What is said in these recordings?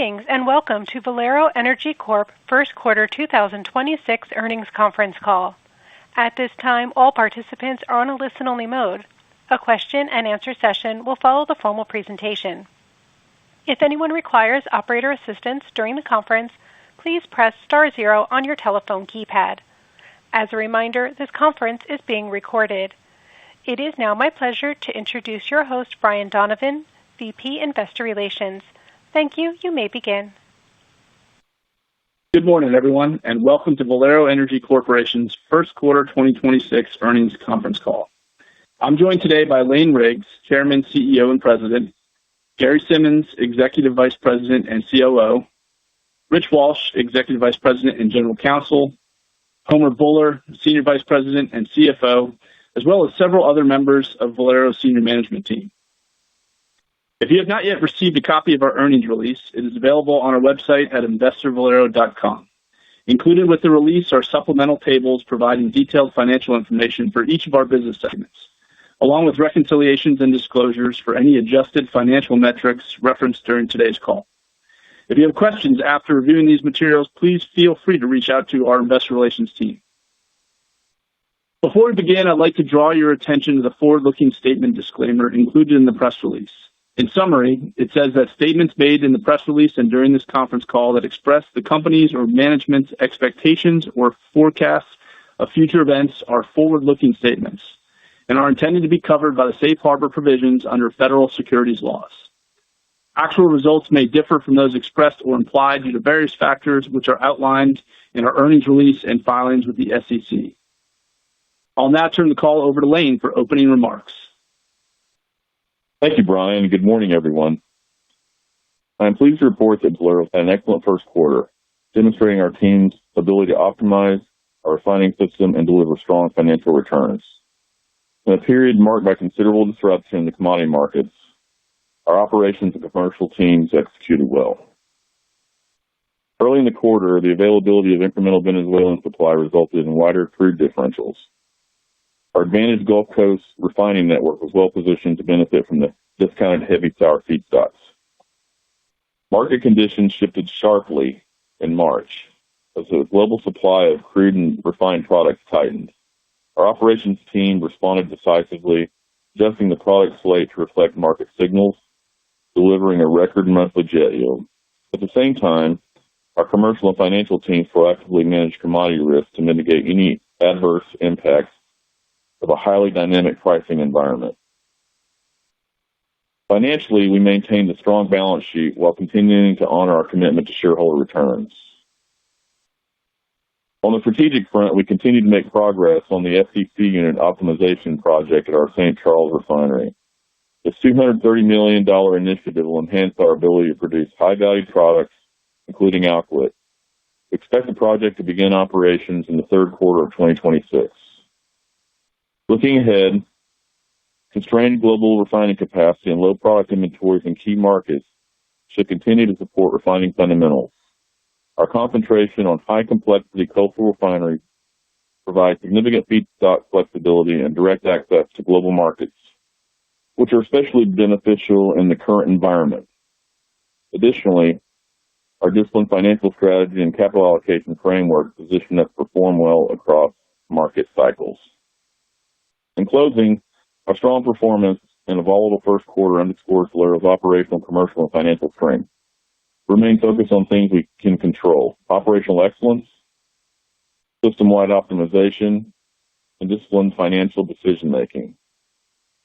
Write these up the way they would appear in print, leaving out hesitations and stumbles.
Greetings and welcome to Valero Energy Corp First Quarter 2026 Earnings Conference Call. At this time, all participants are on a listen-only mode. A question-and-answer session will follow the formal presentation. If anyone requires operator assistance during the conference, please press star zero on your telephone keypad. As a reminder, this conference is being recorded. It is now my pleasure to introduce your host, Brian Donovan, VP Investor Relations. Thank you. You may begin. Good morning, everyone, and welcome to Valero Energy Corporation's First Quarter 2026 Earnings Conference Call. I'm joined today by Lane Riggs, Chairman, CEO, and President, Gary Simmons, Executive Vice President and COO, Rich Walsh, Executive Vice President and General Counsel, Homer Buller, Senior Vice President and CFO, as well as several other members of Valero's senior management team. If you have not yet received a copy of our earnings release, it is available on our website at investorvalero.com. Included with the release are supplemental tables providing detailed financial information for each of our business segments, along with reconciliations and disclosures for any adjusted financial metrics referenced during today's call. If you have questions after reviewing these materials, please feel free to reach out to our investor relations team. Before we begin, I'd like to draw your attention to the forward-looking statement disclaimer included in the press release. In summary, it says that statements made in the press release and during this conference call that express the company's or management's expectations or forecasts of future events are forward-looking statements and are intended to be covered by the safe harbor provisions under federal securities laws. Actual results may differ from those expressed or implied due to various factors which are outlined in our earnings release and filings with the SEC. I'll now turn the call over to Lane for opening remarks. Thank you, Brian. Good morning, everyone. I'm pleased to report that Valero had an excellent first quarter, demonstrating our team's ability to optimize our refining system and deliver strong financial returns. In a period marked by considerable disruption in the commodity markets, our operations and commercial teams executed well. Early in the quarter, the availability of incremental Venezuelan supply resulted in wider crude differentials. Our advantaged Gulf Coast refining network was well positioned to benefit from the discounted heavy sour feedstocks. Market conditions shifted sharply in March as the global supply of crude and refined products tightened. Our operations team responded decisively, adjusting the product slate to reflect market signals, delivering a record monthly jet yield. At the same time, our commercial and financial teams proactively managed commodity risk to mitigate any adverse impacts of a highly dynamic pricing environment. Financially, we maintained a strong balance sheet while continuing to honor our commitment to shareholder returns. On the strategic front, we continue to make progress on the FCC unit optimization project at our St. Charles refinery. This $230 million initiative will enhance our ability to produce high-value products, including alkylate. We expect the project to begin operations in the third quarter of 2026. Looking ahead, constrained global refining capacity and low product inventories in key markets should continue to support refining fundamentals. Our concentration on high-complexity coastal refineries provides significant feedstock flexibility and direct access to global markets, which are especially beneficial in the current environment. Additionally, our disciplined financial strategy and capital allocation framework position us to perform well across market cycles. In closing, our strong performance in a volatile first quarter underscores Valero's operational, commercial, and financial strength. We remain focused on things we can control: operational excellence, system-wide optimization, and disciplined financial decision-making.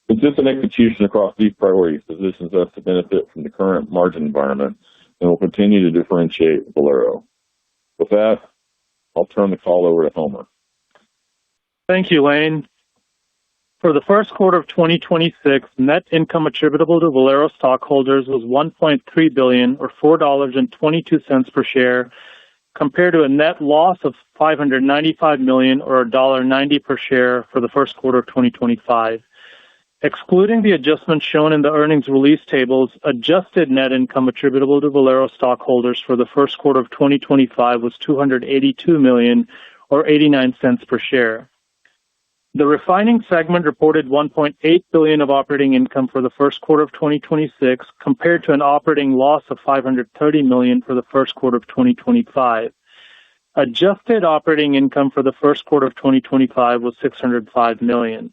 Consistent execution across these priorities positions us to benefit from the current margin environment and will continue to differentiate Valero. With that, I'll turn the call over to Homer. Thank you, Lane. For the first quarter of 2026, net income attributable to Valero stockholders was $1.3 billion, or $4.22 per share, compared to a net loss of $595 million, or $1.90 per share for the first quarter of 2025. Excluding the adjustments shown in the earnings release tables, adjusted net income attributable to Valero stockholders for the first quarter of 2025 was $282 million, or $0.89 per share. The refining segment reported $1.8 billion of operating income for the first quarter of 2026 compared to an operating loss of $530 million for the first quarter of 2025. Adjusted operating income for the first quarter of 2025 was $605 million.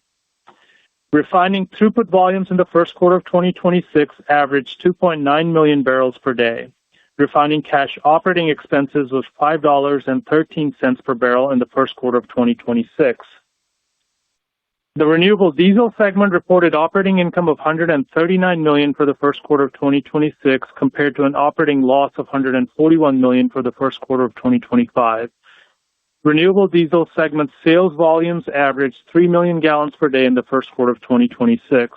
Refining throughput volumes in the first quarter of 2026 averaged 2.9 million barrels per day. Refining cash operating expenses was $5.13 per barrel in the first quarter of 2026. The renewable diesel segment reported operating income of $139 million for the first quarter of 2026 compared to an operating loss of $141 million for the first quarter of 2025. Renewable diesel segment sales volumes averaged 3 million gallons per day in the first quarter of 2026.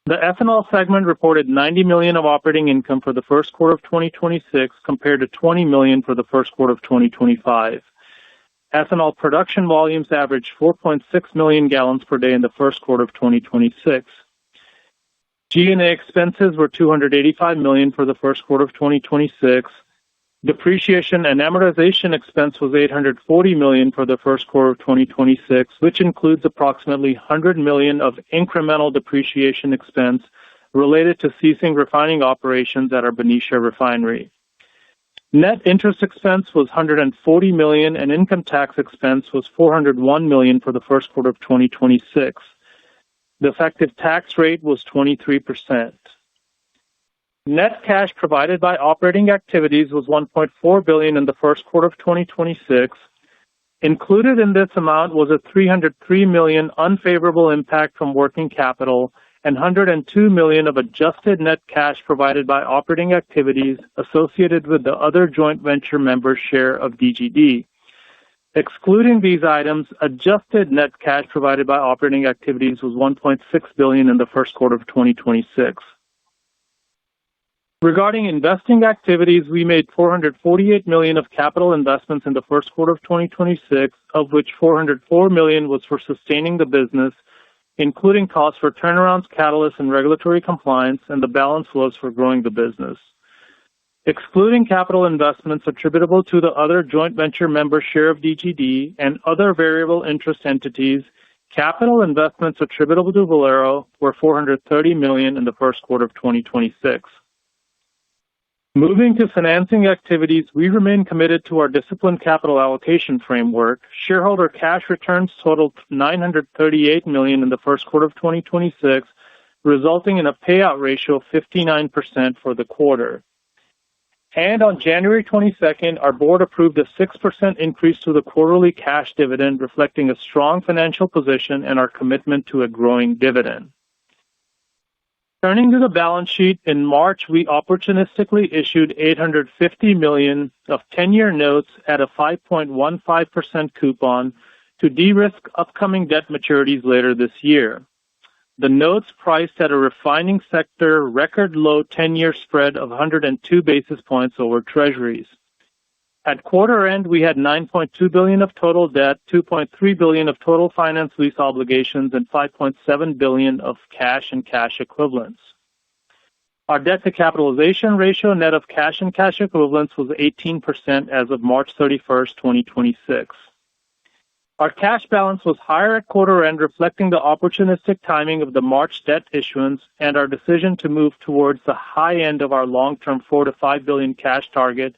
The ethanol segment reported $90 million of operating income for the first quarter of 2026 compared to $20 million for the first quarter of 2025. Ethanol production volumes averaged 4.6 million gallons per day in the first quarter of 2026. G&A expenses were $285 million for the first quarter of 2026. Depreciation and amortization expense was $840 million for the first quarter of 2026, which includes approximately $100 million of incremental depreciation expense related to ceasing refining operations at our Benicia refinery. Net interest expense was $140 million and income tax expense was $401 million for the first quarter of 2026. The effective tax rate was 23%. Net cash provided by operating activities was $1.4 billion in the first quarter of 2026. Included in this amount was a $303 million unfavorable impact from working capital and $102 million of adjusted net cash provided by operating activities associated with the other joint venture member's share of DGD. Excluding these items, adjusted net cash provided by operating activities was $1.6 billion in the first quarter of 2026. Regarding investing activities, we made $448 million of capital investments in the first quarter of 2026, of which $404 million was for sustaining the business, including costs for turnarounds, catalysts, and regulatory compliance, and the balance was for growing the business. Excluding capital investments attributable to the other joint venture member share of DGD and other variable interest entities, capital investments attributable to Valero were $430 million in the first quarter of 2026. Moving to financing activities, we remain committed to our disciplined capital allocation framework. Shareholder cash returns totaled $938 million in the first quarter of 2026, resulting in a payout ratio of 59% for the quarter. And on January 22nd, our board approved a 6% increase to the quarterly cash dividend, reflecting a strong financial position and our commitment to a growing dividend. Turning to the balance sheet, in March, we opportunistically issued $850 million of 10-year notes at a 5.15% coupon to de-risk upcoming debt maturities later this year. The notes priced at a refining sector record low 10-year spread of 102 basis points over treasuries. At quarter end, we had $9.2 billion of total debt, $2.3 billion of total finance lease obligations, and $5.7 billion of cash and cash equivalents. Our debt to capitalization ratio net of cash and cash equivalents was 18% as of March 31st, 2026. Our cash balance was higher at quarter end, reflecting the opportunistic timing of the March debt issuance and our decision to move towards the high end of our long-term $4 to $5 billion cash target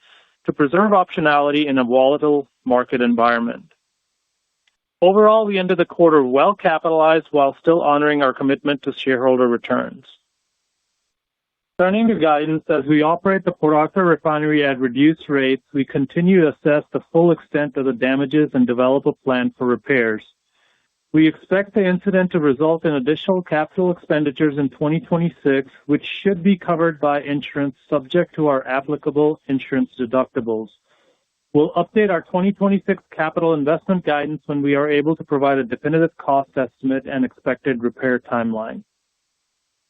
to preserve optionality in a volatile market environment. Overall, we ended the quarter well capitalized while still honoring our commitment to shareholder returns. Turning to guidance, as we operate the Port Arthur refinery at reduced rates, we continue to assess the full extent of the damages and develop a plan for repairs. We expect the incident to result in additional capital expenditures in 2026, which should be covered by insurance subject to our applicable insurance deductibles. We'll update our 2026 capital investment guidance when we are able to provide a definitive cost estimate and expected repair timeline.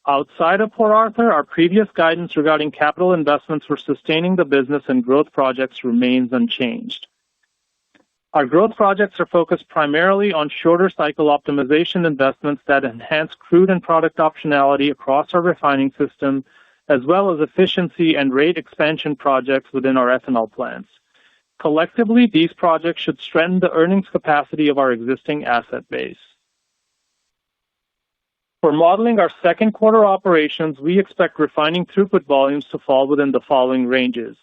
Outside of Port Arthur, our previous guidance regarding capital investments for sustaining the business and growth projects remains unchanged. Our growth projects are focused primarily on shorter cycle optimization investments that enhance crude and product optionality across our refining system, as well as efficiency and rate expansion projects within our ethanol plants. Collectively, these projects should strengthen the earnings capacity of our existing asset base. For modeling our second quarter operations, we expect refining throughput volumes to fall within the following ranges.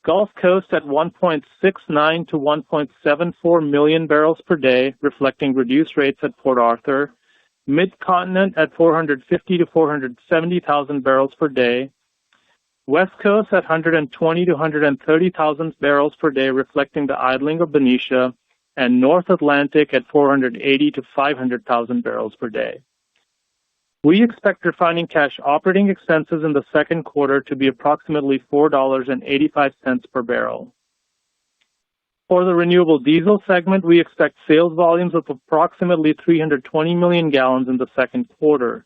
Gulf Coast at 1.69 to 1.74 million barrels per day, reflecting reduced rates at Port Arthur. Mid-Continent at 450 to 470,000 barrels per day. West Coast at 120 to 130,000 barrels per day, reflecting the idling of Benicia. And North Atlantic at 480 to 500,000 barrels per day. We expect refining cash operating expenses in the second quarter to be approximately $4.85 per barrel. For the renewable diesel segment, we expect sales volumes of approximately 320 million gallons in the second quarter.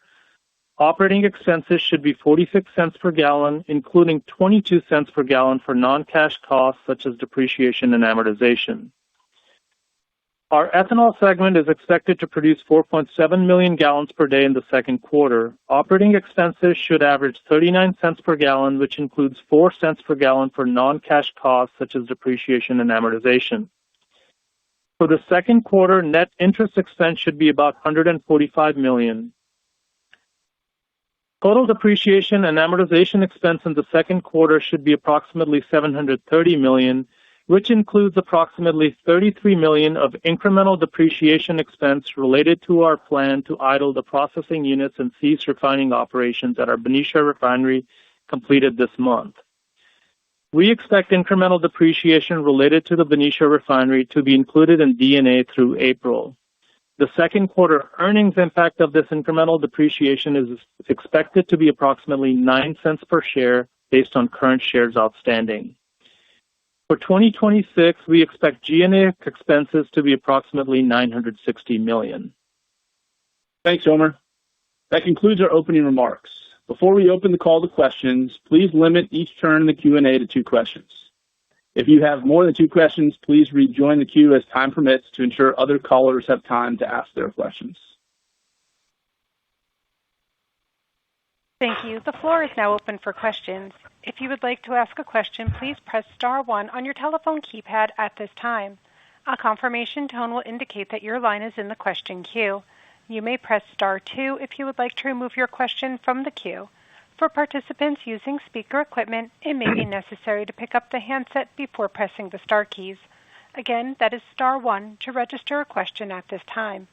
Operating expenses should be 46 cents per gallon, including 22 cents per gallon for non-cash costs such as depreciation and amortization. Our ethanol segment is expected to produce 4.7 million gallons per day in the second quarter. Operating expenses should average 39 cents per gallon, which includes 4 cents per gallon for non-cash costs such as depreciation and amortization. For the second quarter, net interest expense should be about $145 million. Total depreciation and amortization expense in the second quarter should be approximately $730 million, which includes approximately $33 million of incremental depreciation expense related to our plan to idle the processing units and cease refining operations at our Benicia refinery completed this month. We expect incremental depreciation related to the Benicia refinery to be included in D&A through April. The second quarter earnings impact of this incremental depreciation is expected to be approximately 9 cents per share based on current shares outstanding. For 2026, we expect G&A expenses to be approximately $960 million. Thanks, Homer. That concludes our opening remarks. Before we open the call to questions, please limit each turn in the Q&A to 2 questions. If you have more than 2 questions, please rejoin the queue as time permits to ensure other callers have time to ask their questions. Thank you. The floor is now open for questions. If you would like to ask a question, please press star 1 on your telephone keypad at this time. A confirmation tone will indicate that your line is in the question queue. You may press star 2 if you would like to remove your question from the queue. For participants using speaker equipment, it may be necessary to pick up the handset before pressing the star keys. Again, that is star 1 to register a question at this time.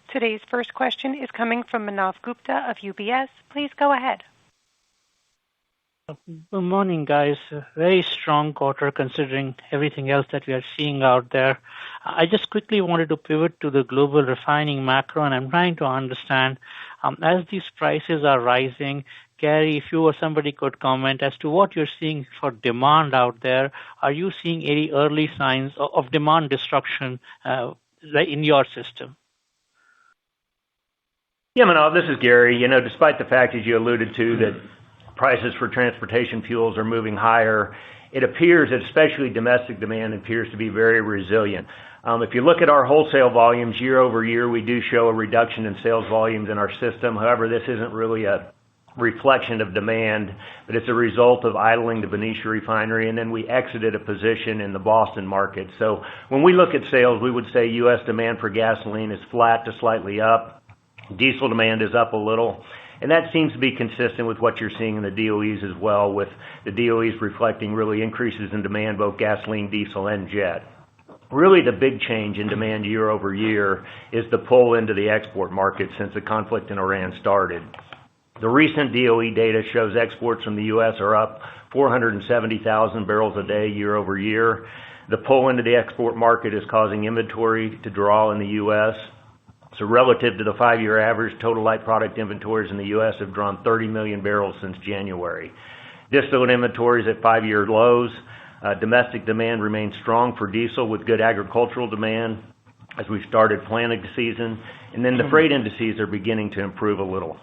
Today's first question is coming from Manav Gupta of UBS. Please go ahead. Good morning, guys. Very strong quarter considering everything else that we are seeing out there. I just quickly wanted to pivot to the global refining macro, and I'm trying to understand, as these prices are rising, Gary, if you or somebody could comment as to what you're seeing for demand out there. Are you seeing any early signs of demand destruction in your system? Yeah, Manav, this is Gary. Despite the fact, as you alluded to, that prices for transportation fuels are moving higher, it appears that especially domestic demand appears to be very resilient. If you look at our wholesale volumes year over year, we do show a reduction in sales volumes in our system. However, this isn't really a reflection of demand, but it's a result of idling the Benicia refinery, and then we exited a position in the Boston market. So when we look at sales, we would say U.S. demand for gasoline is flat to slightly up. Diesel demand is up a little, and that seems to be consistent with what you're seeing in the DOEs as well, with the DOEs reflecting really increases in demand, both gasoline, diesel, and jet. Really, the big change in demand year over year is the pull into the export market since the conflict in Iran started. The recent DOE data shows exports from the U.S. are up 470,000 barrels a day year over year. The pull into the export market is causing inventory to draw in the U.S. So relative to the 5-year average, total light product inventories in the U.S. have drawn 30 million barrels since January. Distillate inventories at 5-year lows. Domestic demand remains strong for diesel with good agricultural demand as we started planting season. And then the freight indices are beginning to improve a little.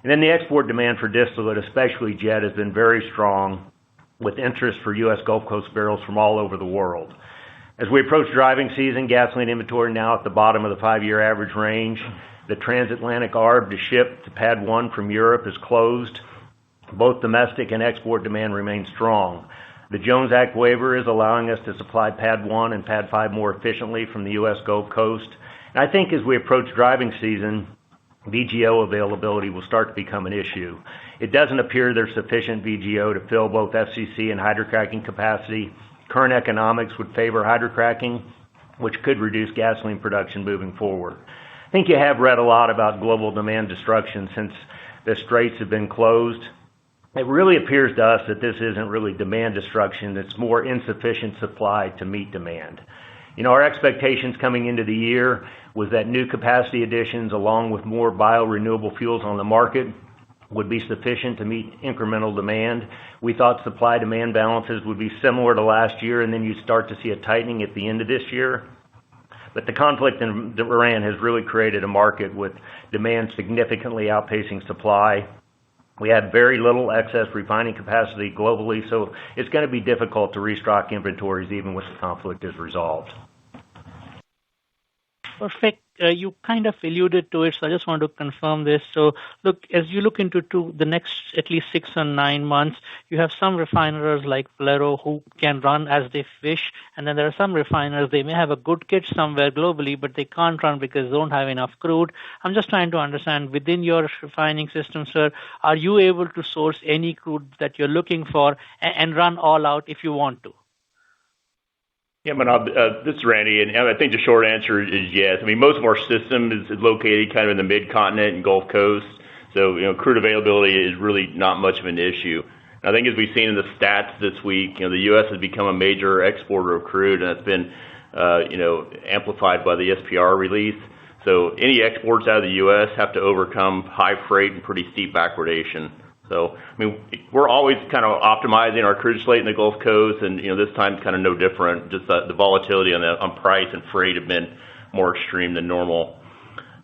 And then the export demand for distillate, especially jet, has been very strong with interest for U.S. Gulf Coast barrels from all over the world. As we approach driving season, gasoline inventory now at the bottom of the 5-year average range. The transatlantic arb to ship to Pad 1 from Europe is closed. Both domestic and export demand remain strong. The Jones Act waiver is allowing us to supply Pad 1 and Pad 5 more efficiently from the U.S. Gulf Coast. And I think as we approach driving season, VGO availability will start to become an issue. It doesn't appear there's sufficient VGO to fill both FCC and hydrocracking capacity. Current economics would favor hydrocracking, which could reduce gasoline production moving forward. I think you have read a lot about global demand destruction since the straits have been closed. It really appears to us that this isn't really demand destruction, it's more insufficient supply to meet demand. Our expectations coming into the year was that new capacity additions along with more biorenewable fuels on the market would be sufficient to meet incremental demand. We thought supply-demand balances would be similar to last year, and then you'd start to see a tightening at the end of this year. But the conflict in Iran has really created a market with demand significantly outpacing supply. We have very little excess refining capacity globally, so it's going to be difficult to restock inventories even when the conflict is resolved. Perfect. You kind of alluded to it, so I just want to confirm this. So, look, as you look into the next at least 6 or 9 months, you have some refiners like Valero who can run as they wish, and then there are some refiners, they may have a good kit somewhere globally, but they can't run because they don't have enough crude. I'm just trying to understand, within your refining system, sir, are you able to source any crude that you're looking for and run all out if you want to? Yeah, Manav, this is Randy, and I think the short answer is yes. I mean, most of our system is located kind of in the mid-continent and Gulf Coast, so crude availability is really not much of an issue. And I think as we've seen in the stats this week, the U.S. has become a major exporter of crude, and that's been amplified by the SPR release. So any exports out of the U.S. have to overcome high freight and pretty steep backwardation. So, I mean, we're always kind of optimizing our crude slate in the Gulf Coast, and this time's kind of no different. Just the volatility on price and freight have been more extreme than normal.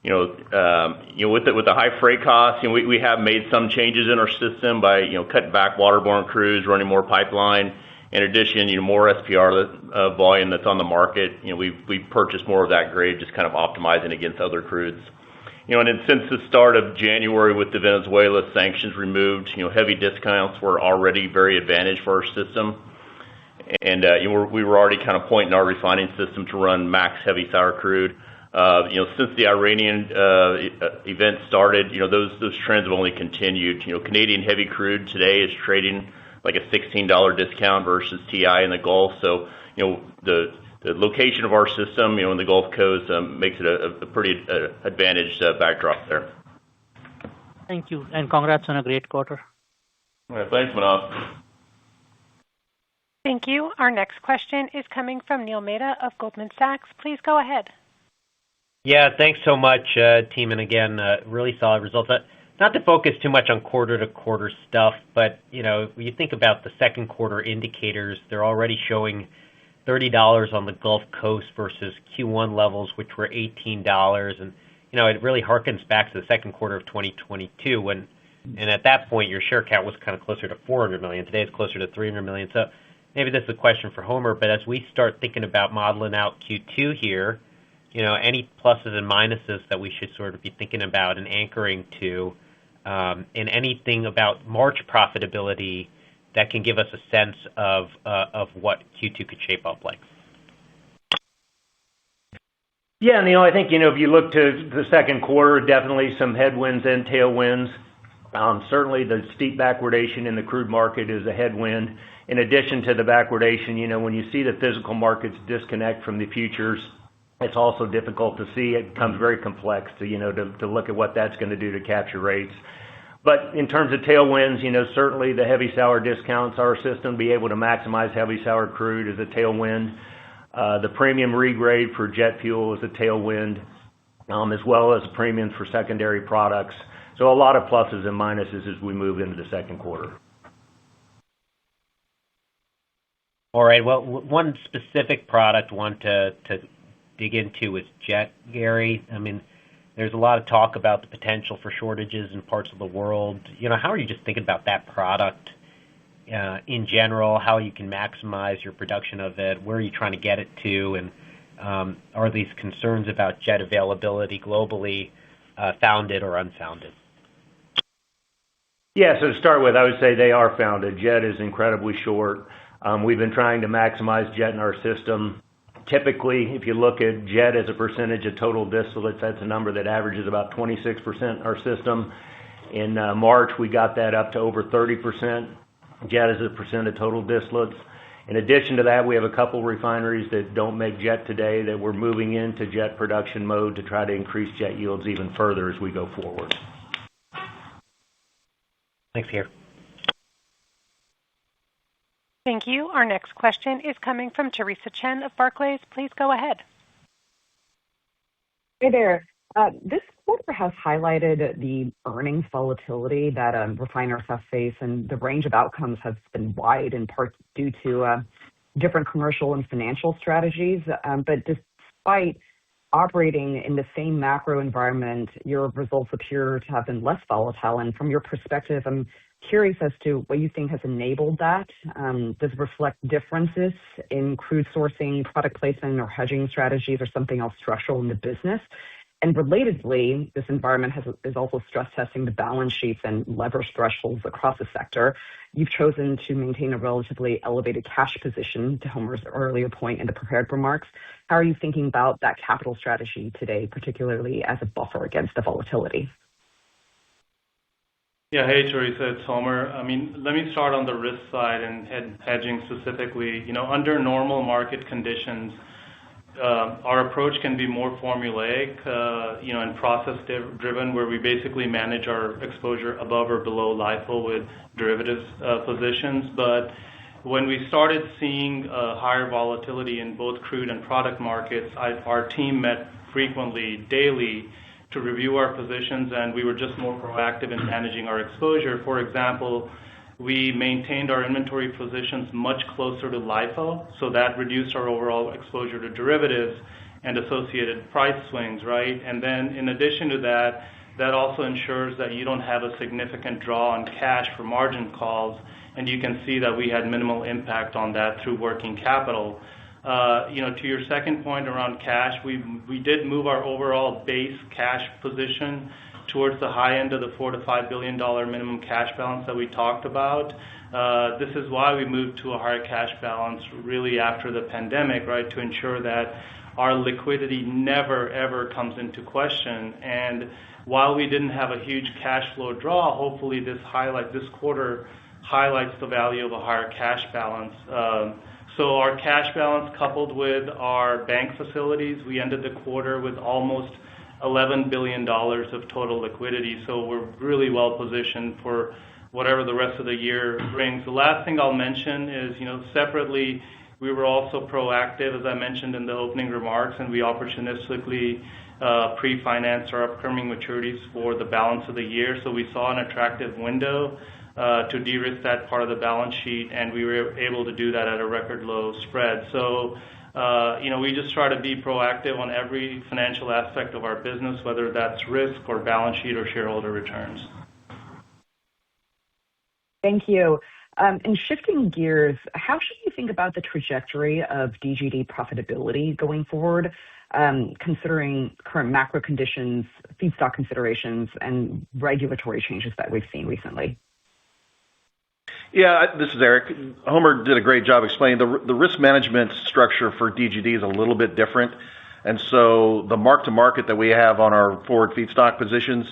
With the high freight costs, we have made some changes in our system by cutting back waterborne crudes, running more pipeline. In addition, more SPR volume that's on the market. We've purchased more of that grade, just kind of optimizing against other crudes. And then since the start of January with the Venezuela sanctions removed, heavy discounts were already very advantaged for our system. And we were already kind of pointing our refining system to run max heavy sour crude. Since the Iranian event started, those trends have only continued. Canadian heavy crude today is trading like a $16 discount versus TI in the Gulf. So, the location of our system, in the Gulf Coast, makes it a pretty advantaged backdrop there. Thank you, and congrats on a great quarter. All right, thanks, Manav. Thank you. Our next question is coming from Neil Mehta of Goldman Sachs. Please go ahead. Yeah, thanks so much, team. And again, really solid results. Not to focus too much on quarter-to-quarter stuff, but when you think about the second quarter indicators, they're already showing $30 on the Gulf Coast versus Q1 levels, which were $18. And, it really harkens back to the second quarter of 2022 and at that point, your share count was kind of closer to 400 million. Today, it's closer to 300 million. So maybe this is a question for Homer, but as we start thinking about modeling out Q2 here, any pluses and minuses that we should sort of be thinking about and anchoring to, and anything about March profitability that can give us a sense of what Q2 could shape up like. Yeah, I think, if you look to the second quarter, definitely some headwinds and tailwinds. Certainly the steep backwardation in the crude market is a headwind. In addition to the backwardation, when you see the physical markets disconnect from the futures, it's also difficult to see. It becomes very complex to look at what that's going to do to capture rates. But in terms of tailwinds, certainly the heavy sour discounts, our system be able to maximize heavy sour crude is a tailwind. The premium regrade for jet fuel is a tailwind, as well as premiums for secondary products. So a lot of pluses and minuses as we move into the second quarter. All right. Well, one specific product I want to dig into is jet, Gary. I mean, there's a lot of talk about the potential for shortages in parts of the world. How are you just thinking about that product in general, how you can maximize your production of it? Where are you trying to get it to? And are these concerns about jet availability globally founded or unfounded? Yeah, so to start with, I would say they are founded. Jet is incredibly short. We've been trying to maximize jet in our system. Typically, if you look at jet as a percentage of total distillates, that's a number that averages about 26% in our system. In March, we got that up to over 30%, jet as a percent of total distillates. In addition to that, we have a couple refineries that don't make jet today that we're moving into jet production mode to try to increase jet yields even further as we go forward. Thanks, Gary. Thank you. Our next question is coming from Theresa Chen of Barclays. Please go ahead. Hey there. This quarter has highlighted the earnings volatility that refiners have faced, and the range of outcomes has been wide, in part due to different commercial and financial strategies. But despite operating in the same macro environment, your results appear to have been less volatile. And from your perspective, I'm curious as to what you think has enabled that. Does it reflect differences in crude sourcing, product placement, or hedging strategies, or something else structural in the business? And relatedly, this environment is also stress testing the balance sheets and leverage thresholds across the sector. You've chosen to maintain a relatively elevated cash position, to Homer's earlier point in the prepared remarks. How are you thinking about that capital strategy today, particularly as a buffer against the volatility? Yeah, hey, Teresa, it's Homer. Let me start on the risk side and hedging specifically. Under normal market conditions, our approach can be more formulaic, and process-driven, where we basically manage our exposure above or below LIFO with derivatives positions. But when we started seeing higher volatility in both crude and product markets, our team met frequently, daily, to review our positions, and we were just more proactive in managing our exposure. For example, we maintained our inventory positions much closer to LIFO, so that reduced our overall exposure to derivatives and associated price swings, right? And then in addition to that, that also ensures that you don't have a significant draw on cash for margin calls, and you can see that we had minimal impact on that through working capital. To your second point around cash, we did move our overall base cash position towards the high end of the $4 to $5 billion minimum cash balance that we talked about. This is why we moved to a higher cash balance really after the pandemic, right, to ensure that our liquidity never, ever comes into question. And while we didn't have a huge cash flow draw, hopefully this quarter highlights the value of a higher cash balance. So our cash balance coupled with our bank facilities, we ended the quarter with almost $11 billion of total liquidity. So we're really well positioned for whatever the rest of the year brings. The last thing I'll mention is, separately, we were also proactive, as I mentioned in the opening remarks, and we opportunistically pre-financed our upcoming maturities for the balance of the year. So we saw an attractive window to de-risk that part of the balance sheet, and we were able to do that at a record low spread. So we just try to be proactive on every financial aspect of our business, whether that's risk or balance sheet or shareholder returns. Thank you. And shifting gears, how should you think about the trajectory of DGD profitability going forward, considering current macro conditions, feedstock considerations, and regulatory changes that we've seen recently? Yeah, this is Eric. Homer did a great job explaining the risk management structure for DGD is a little bit different. And so the mark-to-market that we have on our forward feedstock positions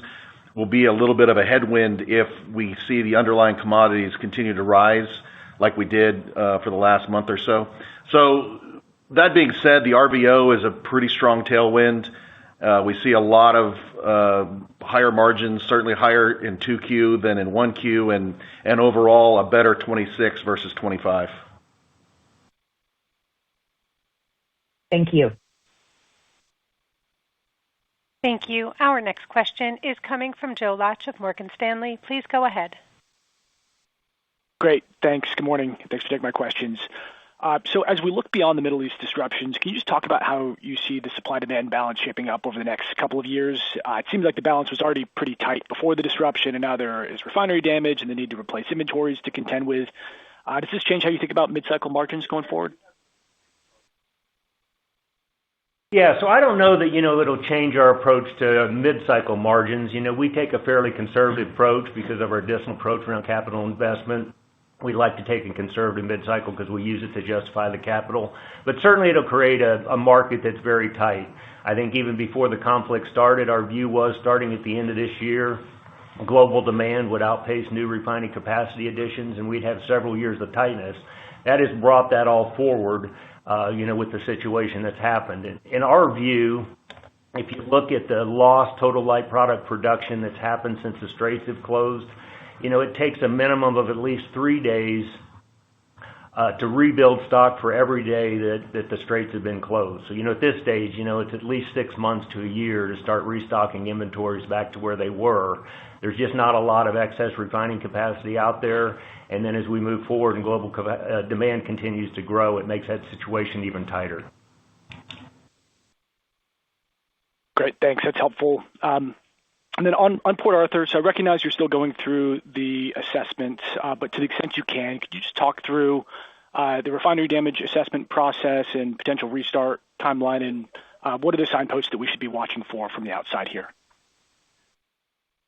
will be a little bit of a headwind if we see the underlying commodities continue to rise like we did for the last month or so. So that being said, the RVO is a pretty strong tailwind. We see a lot of higher margins, certainly higher in 2Q than in 1Q, and overall a better 26 versus 25. Thank you. Thank you. Our next question is coming from Joe Laetsch of Morgan Stanley. Please go ahead. Great. Thanks. Good morning. Thanks for taking my questions. So as we look beyond the Middle East disruptions, can you just talk about how you see the supply-demand balance shaping up over the next couple of years? It seems like the balance was already pretty tight before the disruption, and now there is refinery damage and the need to replace inventories to contend with. Does this change how you think about mid-cycle margins going forward? Yeah, so I don't know that, it'll change our approach to mid-cycle margins. We take a fairly conservative approach because of our disciplined approach around capital investment. We like to take a conservative mid-cycle because we use it to justify the capital. But certainly it'll create a market that's very tight. I think even before the conflict started, our view was starting at the end of this year, global demand would outpace new refining capacity additions, and we'd have several years of tightness. That has brought that all forward, with the situation that's happened. In our view, if you look at the lost total light product production that's happened since the straits have closed, it takes a minimum of at least 3 days to rebuild stock for every day that the straits have been closed. So, at this stage, it's at least 6 months to a year to start restocking inventories back to where they were. There's just not a lot of excess refining capacity out there. And then as we move forward and global demand continues to grow, it makes that situation even tighter. Great, thanks. That's helpful. And then on Port Arthur, so I recognize you're still going through the assessment, but to the extent you can, could you just talk through the refinery damage assessment process and potential restart timeline, and what are the signposts that we should be watching for from the outside here?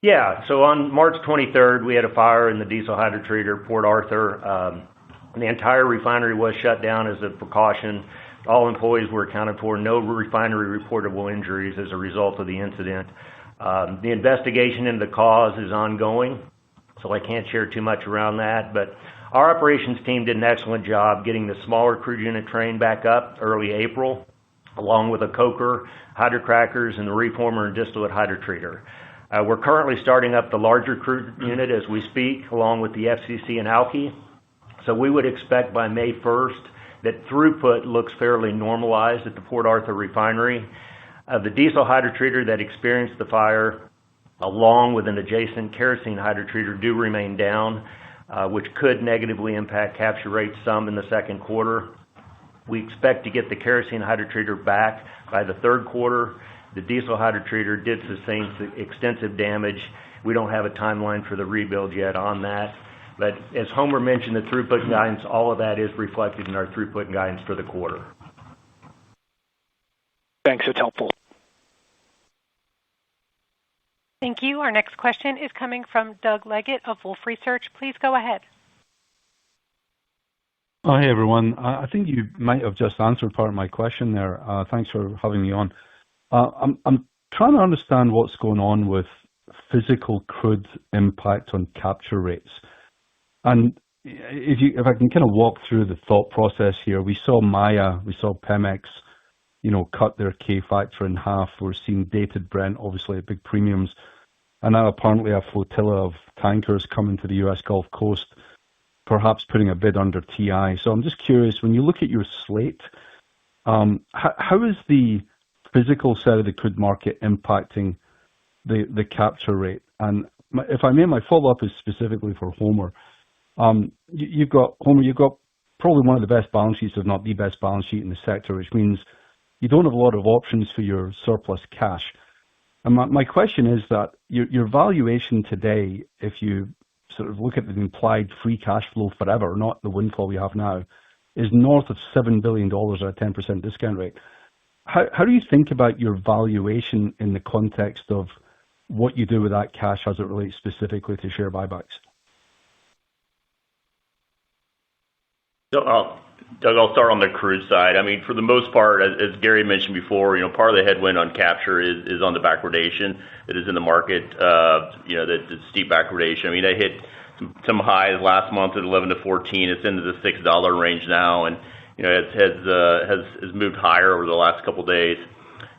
Yeah, so on March 23rd, we had a fire in the diesel hydrotreater, Port Arthur. The entire refinery was shut down as a precaution. All employees were accounted for. No refinery reportable injuries as a result of the incident. The investigation into the cause is ongoing, so I can't share too much around that. But our operations team did an excellent job getting the smaller crude unit train back up early April, along with a coker, hydrocrackers, and the reformer and distillate hydrotreater. We're currently starting up the larger crude unit as we speak, along with the FCC and alky. So we would expect by May 1st that throughput looks fairly normalized at the Port Arthur refinery. The diesel hydrotreater that experienced the fire, along with an adjacent kerosene hydrotreater, do remain down, which could negatively impact capture rates some in the second quarter. We expect to get the kerosene hydrotreater back by the third quarter. The diesel hydrotreater did sustain extensive damage. We don't have a timeline for the rebuild yet on that. But as Homer mentioned, the throughput guidance, all of that is reflected in our throughput guidance for the quarter. Thanks, that's helpful. Thank you. Our next question is coming from Doug Leggett of Wolfe Research. Please go ahead. Oh, hey, everyone. I think you might have just answered part of my question there. Thanks for having me on. I'm trying to understand what's going on with physical crude impact on capture rates. And if I can kind of walk through the thought process here, we saw Maya, we saw Pemex, cut their K factor in half. We're seeing dated Brent, obviously at big premiums. And now apparently a flotilla of tankers coming to the U.S. Gulf Coast, perhaps putting a bid under TI. So I'm just curious, when you look at your slate, how is the physical side of the crude market impacting the capture rate? And if I may, my follow-up is specifically for Homer. You've got probably one of the best balance sheets, if not the best balance sheet in the sector, which means you don't have a lot of options for your surplus cash. And my question is that your valuation today, if you sort of look at the implied free cash flow forever, not the windfall we have now, is north of $7 billion at a 10% discount rate. How do you think about your valuation in the context of what you do with that cash as it relates specifically to share buybacks? Doug, I'll start on the crude side. I mean, for the most part, as Gary mentioned before, part of the headwind on capture is on the backwardation that is in the market, the steep backwardation. I mean, they hit some highs last month at 11 to 14. It's into the $6 range now, and it has moved higher over the last couple of days.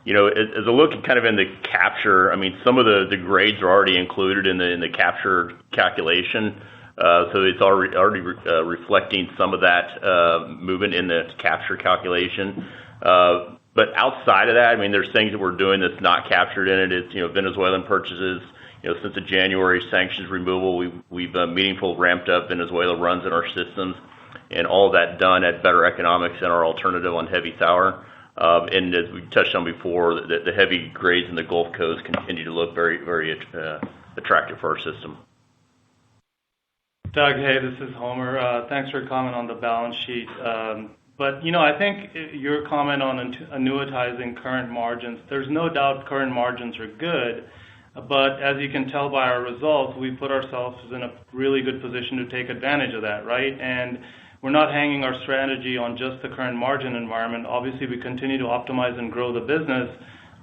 As a look at kind of in the capture, I mean, some of the grades are already included in the capture calculation. So it's already reflecting some of that movement in the capture calculation. But outside of that, I mean, there's things that we're doing that's not captured in it. It's, Venezuelan purchases. Since the January sanctions removal, we've meaningful ramped up Venezuela runs in our systems, and all of that done at better economics than our alternative on heavy sour. And as we touched on before, the heavy grades in the Gulf Coast continue to look very, very attractive for our system. Doug, hey, this is Homer. Thanks for your comment on the balance sheet. But, I think your comment on annuitizing current margins, there's no doubt current margins are good. But as you can tell by our results, we put ourselves in a really good position to take advantage of that, right? And we're not hanging our strategy on just the current margin environment. Obviously, we continue to optimize and grow the business,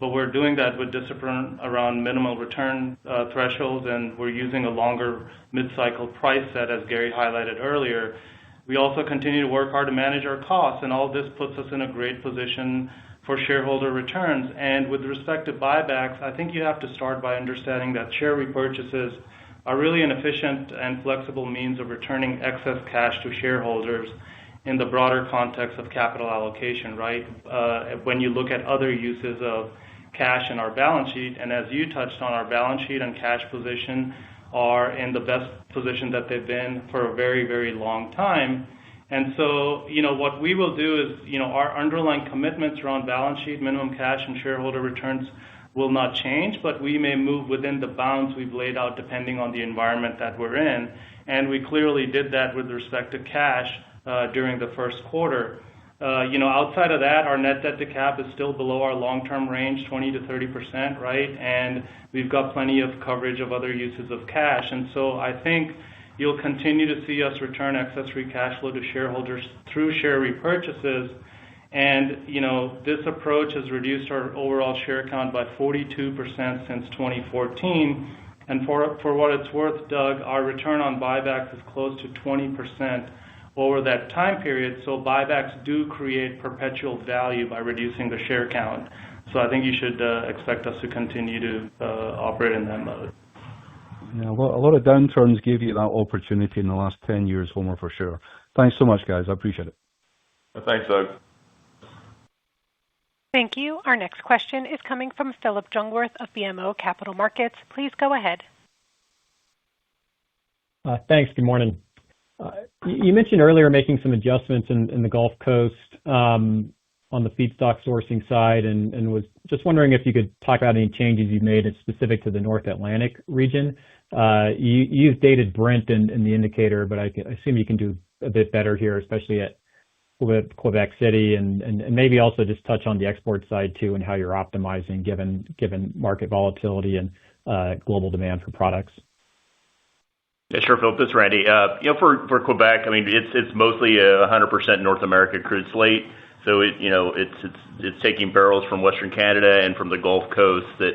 but we're doing that with discipline around minimal return thresholds, and we're using a longer mid-cycle price set, as Gary highlighted earlier. We also continue to work hard to manage our costs, and all this puts us in a great position for shareholder returns. And with respect to buybacks, I think you have to start by understanding that share repurchases are really an efficient and flexible means of returning excess cash to shareholders in the broader context of capital allocation, right? When you look at other uses of cash in our balance sheet, and as you touched on, our balance sheet and cash position are in the best position that they've been for a very, very long time. And so, what we will do is, our underlying commitments around balance sheet, minimum cash, and shareholder returns will not change, but we may move within the bounds we've laid out depending on the environment that we're in. And we clearly did that with respect to cash during the first quarter. Outside of that, our net debt to cap is still below our long-term range, 20 to 30%, right? And we've got plenty of coverage of other uses of cash. And so I think you'll continue to see us return excess free cash flow to shareholders through share repurchases. And, this approach has reduced our overall share count by 42% since 2014. And for what it's worth, Doug, our return on buybacks is close to 20% over that time period. So buybacks do create perpetual value by reducing the share count. So I think you should expect us to continue to operate in that mode. Yeah, a lot of downturns gave you that opportunity in the last 10 years, Homer, for sure. Thanks so much, guys. I appreciate it. Thanks, Doug. Thank you. Our next question is coming from Phillip Jungwirth of BMO Capital Markets. Please go ahead. Thanks. Good morning. You mentioned earlier making some adjustments in the Gulf Coast on the feedstock sourcing side, and was just wondering if you could talk about any changes you've made specific to the North Atlantic region. You used dated Brent in the indicator, but I assume you can do a bit better here, especially at Quebec City, and maybe also just touch on the export side too, and how you're optimizing given market volatility and global demand for products. Yeah, sure, Phil. This is Randy. For Quebec, I mean, it's mostly a 100% North America crude slate. So it's taking barrels from Western Canada and from the Gulf Coast that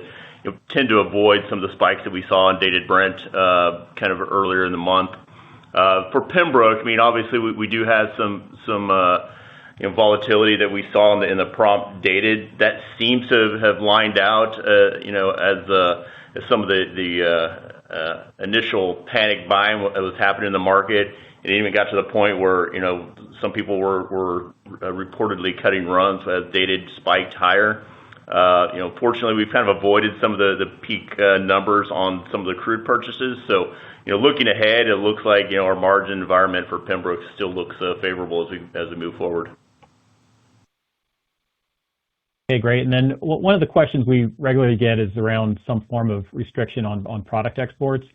tend to avoid some of the spikes that we saw in dated Brent kind of earlier in the month. For Pembroke, I mean, obviously we do have some volatility that we saw in the prompt dated that seems to have lined out, as some of the initial panic buying that was happening in the market. It even got to the point where some people were reportedly cutting runs as dated spiked higher. Fortunately, we've kind of avoided some of the peak numbers on some of the crude purchases. So, looking ahead, it looks like our margin environment for Pembroke still looks favorable as we move forward. Okay, great. And then one of the questions we regularly get is around some form of restriction on product exports.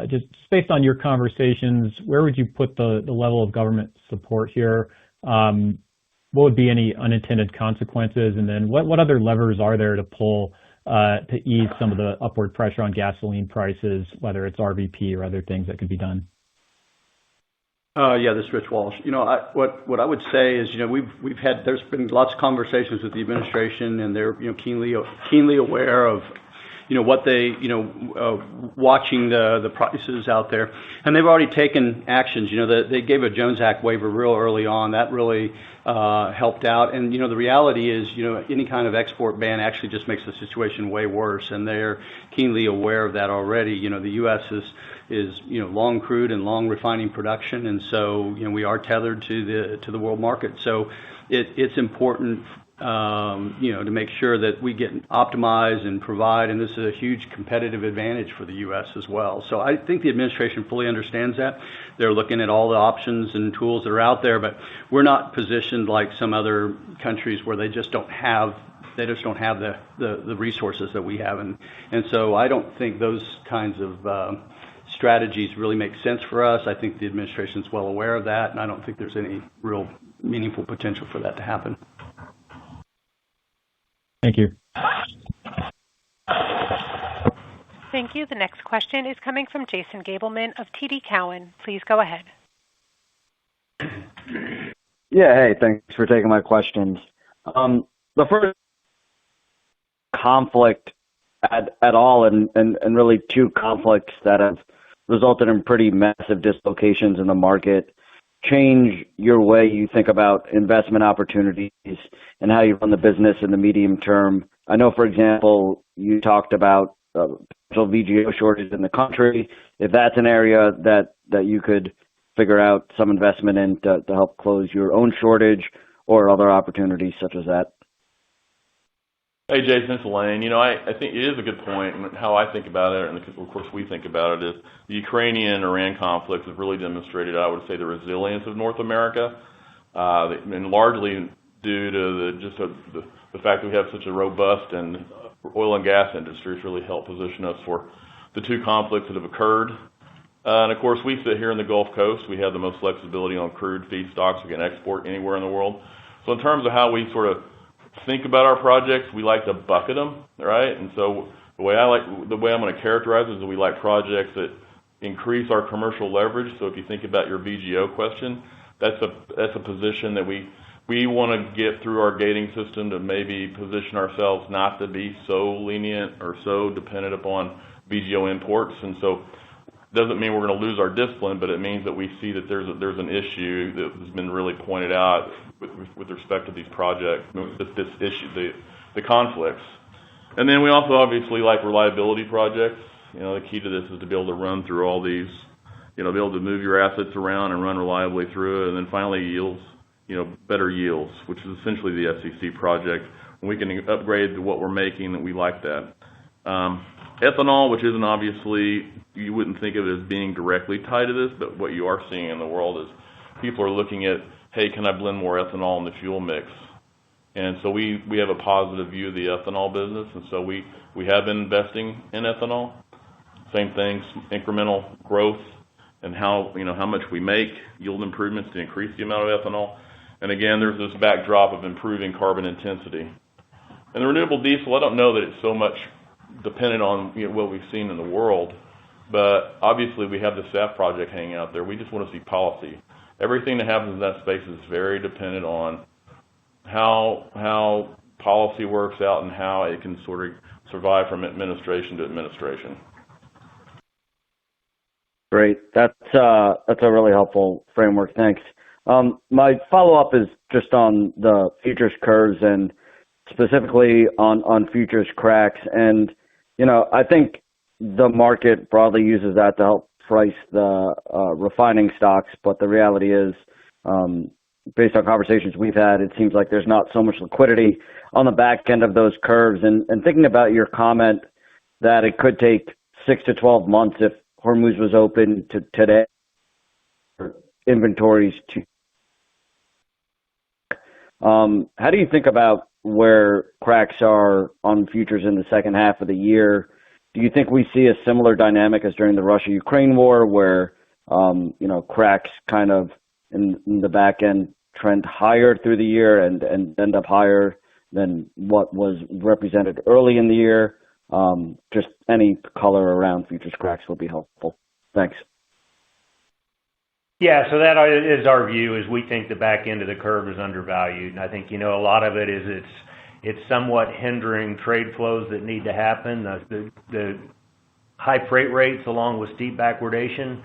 Just based on your conversations, where would you put the level of government support here? What would be any unintended consequences? And then what other levers are there to pull to ease some of the upward pressure on gasoline prices, whether it's RVP or other things that could be done? Yeah, this is Rich Walsh. What I would say is, there's been lots of conversations with the administration, and they're keenly aware of what they watching the prices out there, and they've already taken actions. They gave a Jones Act waiver real early on. That really helped out. And the reality is, any kind of export ban actually just makes the situation way worse, and they're keenly aware of that already. The U.S. is long crude and long refining production, and so we are tethered to the world market. So it's important to make sure that we get optimized and provide, and this is a huge competitive advantage for the U.S. as well. So I think the administration fully understands that. They're looking at all the options and tools that are out there, but we're not positioned like some other countries where they just don't have the resources that we have. And so I don't think those kinds of strategies really make sense for us. I think the administration is well aware of that, and I don't think there's any real meaningful potential for that to happen. Thank you. Thank you. The next question is coming from Jason Gabelman of TD Cowen. Please go ahead. Yeah, hey, thanks for taking my questions. The first conflict at all, and really two conflicts that have resulted in pretty massive dislocations in the market, change your way you think about investment opportunities and how you run the business in the medium term. I know, for example, you talked about potential VGO shortage in the country. If that's an area that you could figure out some investment in to help close your own shortage or other opportunities such as that. Hey, Jason, it's Lane. I think it is a good point, and how I think about it, and of course we think about it, is the Ukrainian-Iran conflict has really demonstrated, I would say, the resilience of North America, and largely due to the fact that we have such a robust and oil and gas industry. It's really helped position us for the two conflicts that have occurred. And of course, we sit here in the Gulf Coast. We have the most flexibility on crude feedstocks. We can export anywhere in the world. So in terms of how we sort of think about our projects, we like to bucket them, right? And so the way I'm going to characterize it is that we like projects that increase our commercial leverage. So if you think about your VGO question, that's a position that we want to get through our gating system to maybe position ourselves not to be so lenient or so dependent upon VGO imports. And so doesn't mean we're going to lose our discipline, but it means that we see that there's an issue that has been really pointed out with respect to these projects, this issue, the conflicts. And then we also obviously like reliability projects. The key to this is to be able to run through all these, be able to move your assets around and run reliably through it. And then finally yields, better yields, which is essentially the FCC project. When we can upgrade to what we're making, that we like that. Ethanol, which isn't obviously, you wouldn't think of it as being directly tied to this, but what you are seeing in the world is people are looking at, hey, can I blend more ethanol in the fuel mix? And so we have a positive view of the ethanol business, and so we have been investing in ethanol. Same thing, incremental growth and how much we make, yield improvements to increase the amount of ethanol. And again, there's this backdrop of improving carbon intensity. And the renewable diesel, I don't know that it's so much dependent on what we've seen in the world, but obviously we have the SAF project hanging out there. We just want to see policy. Everything that happens in that space is very dependent on how policy works out and how it can sort of survive from administration to administration. Great. That's a really helpful framework. Thanks. My follow-up is just on the futures curves and specifically on futures cracks. And, I think the market broadly uses that to help price the refining stocks. But the reality is, based on conversations we've had, it seems like there's not so much liquidity on the back end of those curves. And thinking about your comment that it could take 6 to 12 months if Hormuz was open to today for inventories to. How do you think about where cracks are on futures in the second half of the year? Do you think we see a similar dynamic as during the Russia-Ukraine war where, cracks kind of in the back end trend higher through the year and end up higher than what was represented early in the year? Just any color around futures cracks will be helpful. Thanks. Yeah, so that is our view, is we think the back end of the curve is undervalued. And I think, a lot of it is it's somewhat hindering trade flows that need to happen. The high freight rates along with steep backwardation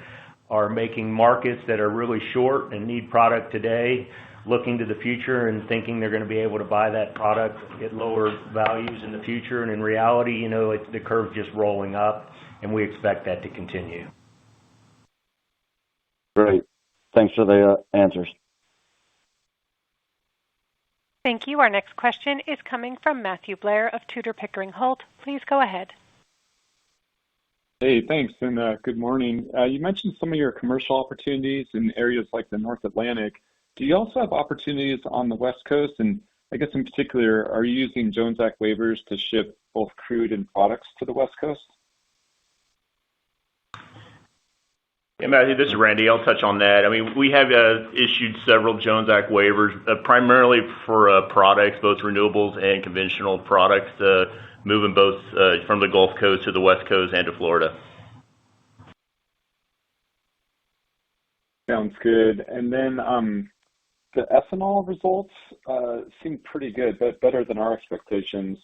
are making markets that are really short and need product today looking to the future and thinking they're going to be able to buy that product at lower values in the future. And in reality, the curve's just rolling up, and we expect that to continue. Great. Thanks for the answers. Thank you. Our next question is coming from Matthew Blair of Tudor, Pickering, Holt. Please go ahead. Hey, thanks, and good morning. You mentioned some of your commercial opportunities in areas like the North Atlantic. Do you also have opportunities on the West Coast? And I guess in particular, are you using Jones Act waivers to ship both crude and products to the West Coast? Yeah, Matthew, this is Randy. I'll touch on that. I mean, we have issued several Jones Act waivers, primarily for products, both renewables and conventional products, to moving both from the Gulf Coast to the West Coast and to Florida. Sounds good. And then the ethanol results seem pretty good, but better than our expectations.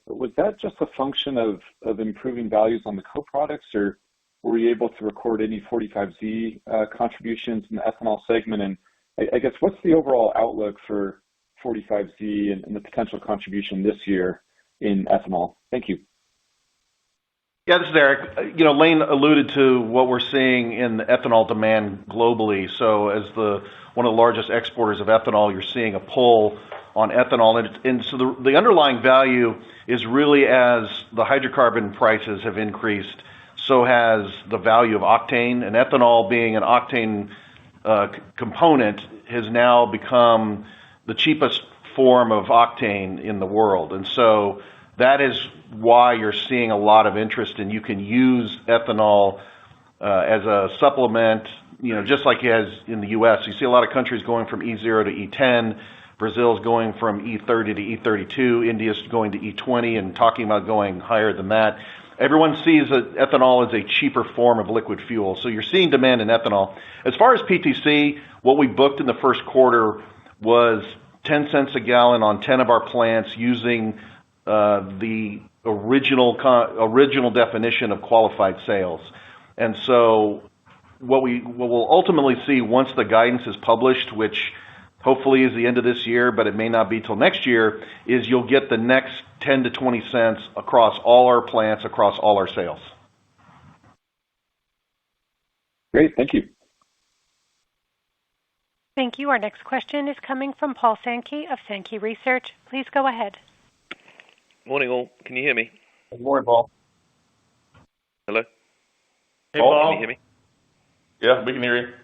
Was that just a function of improving values on the co-products, or were you able to record any 45Z contributions in the ethanol segment? And I guess, what's the overall outlook for 45Z and the potential contribution this year in ethanol? Thank you. Yeah, this is Eric. Lane alluded to what we're seeing in the ethanol demand globally. So as one of the largest exporters of ethanol, you're seeing a pull on ethanol. And so the underlying value is really, as the hydrocarbon prices have increased, so has the value of octane. And ethanol, being an octane component, has now become the cheapest form of octane in the world. And so that is why you're seeing a lot of interest, and you can use ethanol as a supplement, just like it has in the U.S. You see a lot of countries going from E0 to E10. Brazil's going from E30 to E32. India's going to E20 and talking about going higher than that. Everyone sees that ethanol is a cheaper form of liquid fuel. So you're seeing demand in ethanol. As far as PTC, what we booked in the first quarter was 10 cents a gallon on 10 of our plants using the original definition of qualified sales. And so what we'll ultimately see once the guidance is published, which hopefully is the end of this year, but it may not be till next year, is you'll get the next 10 to 20 cents across all our plants, across all our sales. Great, thank you. Thank you. Our next question is coming from Paul Sankey of Sankey Research. Please go ahead. Morning, all. Can you hear me? Good morning, Paul. Hello? Hey, Paul. Can you hear me? Yeah, we can hear you.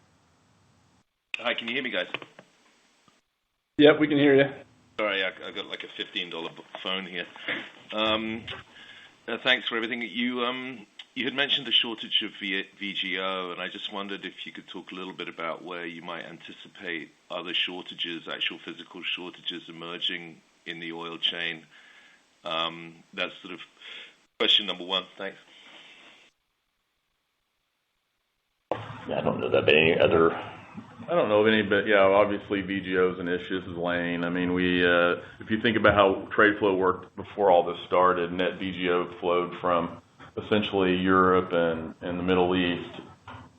Hi, can you hear me, guys? Yep, we can hear you. Sorry, I got like a $15 phone here. Thanks for everything. You had mentioned the shortage of VGO, and I just wondered if you could talk a little bit about where you might anticipate other shortages, actual physical shortages emerging in the oil chain. That's sort of question number one. Thanks. Yeah, I don't know that any other. I don't know of any, but yeah, obviously VGO is an issue. This is Lane. I mean, if you think about how trade flow worked before all this started, net VGO flowed from essentially Europe and the Middle East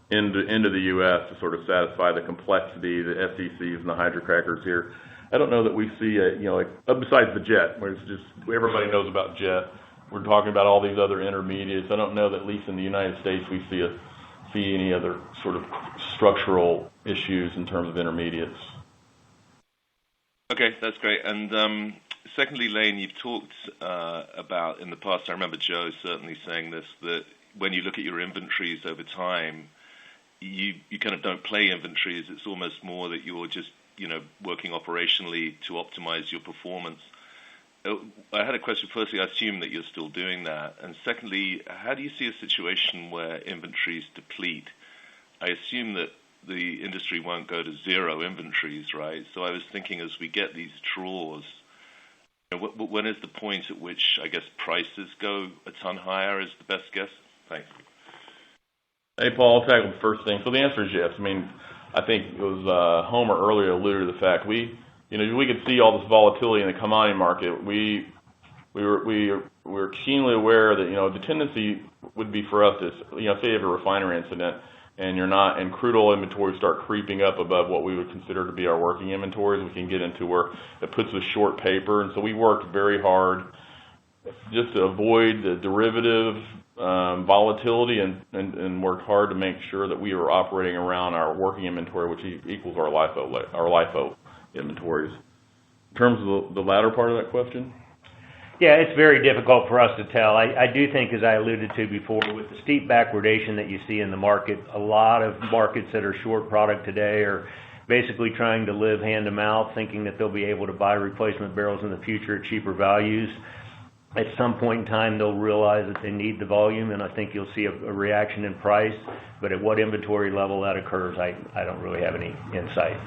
into the U.S. to sort of satisfy the complexity, the FCCs and the hydrocrackers here. I don't know that we see besides the jet, where it's just everybody knows about jet. We're talking about all these other intermediates. I don't know that, at least in the United States, we see any other sort of structural issues in terms of intermediates. Okay, that's great. And secondly, Lane, you've talked about in the past, I remember Joe certainly saying this, that when you look at your inventories over time, you kind of don't play inventories. It's almost more that you're just working operationally to optimize your performance. I had a question. Firstly, I assume that you're still doing that. And secondly, how do you see a situation where inventories deplete? I assume that the industry won't go to zero inventories, right? So I was thinking, as we get these draws, when is the point at which, I guess, prices go a ton higher is the best guess? Thanks. Hey, Paul, I'll tackle the first thing. So the answer is yes. I mean, I think it was Homer earlier alluded to the fact we could see all this volatility in the commodity market. We were keenly aware that the tendency would be for us to say you have a refinery incident and crude oil inventories start creeping up above what we would consider to be our working inventories. We can get into where it puts us short paper, and so we worked very hard just to avoid the derivative volatility and worked hard to make sure that we were operating around our working inventory, which equals our LIFO inventories. In terms of the latter part of that question? Yeah, it's very difficult for us to tell. I do think, as I alluded to before, with the steep backwardation that you see in the market, a lot of markets that are short product today are basically trying to live hand to mouth, thinking that they'll be able to buy replacement barrels in the future at cheaper values. At some point in time, they'll realize that they need the volume, and I think you'll see a reaction in price. But at what inventory level that occurs, I don't really have any insight.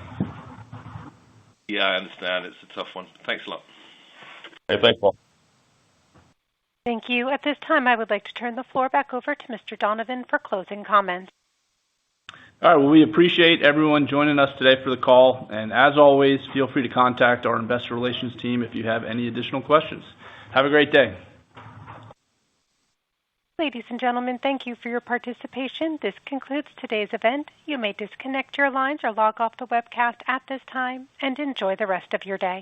Yeah, I understand. It's a tough one. Thanks a lot. Hey, thanks, Paul. Thank you. At this time, I would like to turn the floor back over to Mr. Donovan for closing comments. All right. Well, we appreciate everyone joining us today for the call. And as always, feel free to contact our investor relations team if you have any additional questions. Have a great day. Ladies and gentlemen, thank you for your participation. This concludes today's event. You may disconnect your lines or log off the webcast at this time and enjoy the rest of your day.